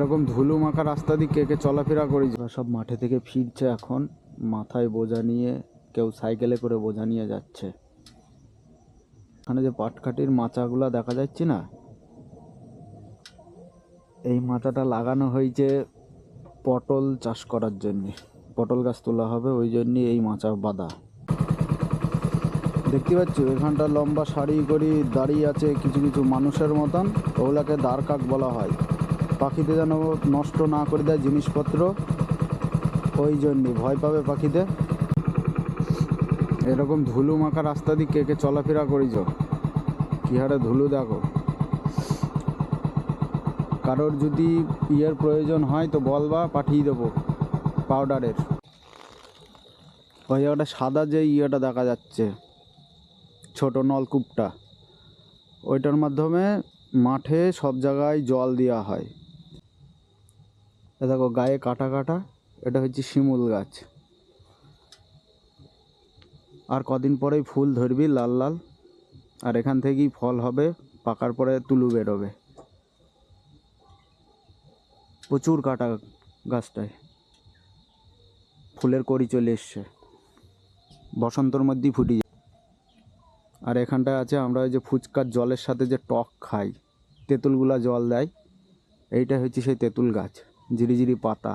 এরকম ধুলো মাখা রাস্তা দিয়ে কে কে চলাফেরা করি। সব মাঠে থেকে ফিরছে এখন, মাথায় বোঝা নিয়ে, কেউ সাইকেলে করে বোঝা নিয়ে যাচ্ছে। এখানে যে পাটকাঠির মাচাগুলো দেখা যাচ্ছে না, এই মাচাটা লাগানো হয়েছে পটল চাষ করার জন্যে। পটল গাছ তোলা হবে, ওই জন্যে এই মাচা বাঁধা। দেখতে পাচ্ছ এখানটা লম্বা সারি করে দাঁড়িয়ে আছে কিছু কিছু মানুষের মতন, ওগুলাকে দ্বার কাক বলা হয়। পাখিতে যেন নষ্ট না করে দেয় জিনিসপত্র, ওই জন্যে ভয় পাবে পাখিতে। এরকম ধুলো মাখা রাস্তা দিয়ে কে কে চলাফেরা করিছ, কি হারে ধুলো দেখো। কারোর যদি ইয়ের প্রয়োজন হয় তো বলবা, পাঠিয়ে দেবো পাউডারের। ওই একটা সাদা যে ইয়েটা দেখা যাচ্ছে, ছোট নলকূপটা, ওইটার মাধ্যমে মাঠে সব জায়গায় জল দেওয়া হয়। এ দেখো গায়ে কাটা কাটা, এটা হচ্ছে শিমুল গাছ। আর কদিন পরেই ফুল ধরবি লাল লাল, আর এখান থেকেই ফল হবে, পাকার পরে তুলু বেরোবে। প্রচুর কাটা গাছটায়, ফুলের কড়ি চলে এসছে, বসন্তর মধ্যেই ফুটে যায়। আর এখানটায় আছে আমরা ওই যে ফুচকার জলের সাথে যে টক খাই, তেঁতুলগুলা জল দেয়, এইটা হচ্ছে সেই তেঁতুল গাছ, ঝিরিঝিরি পাতা।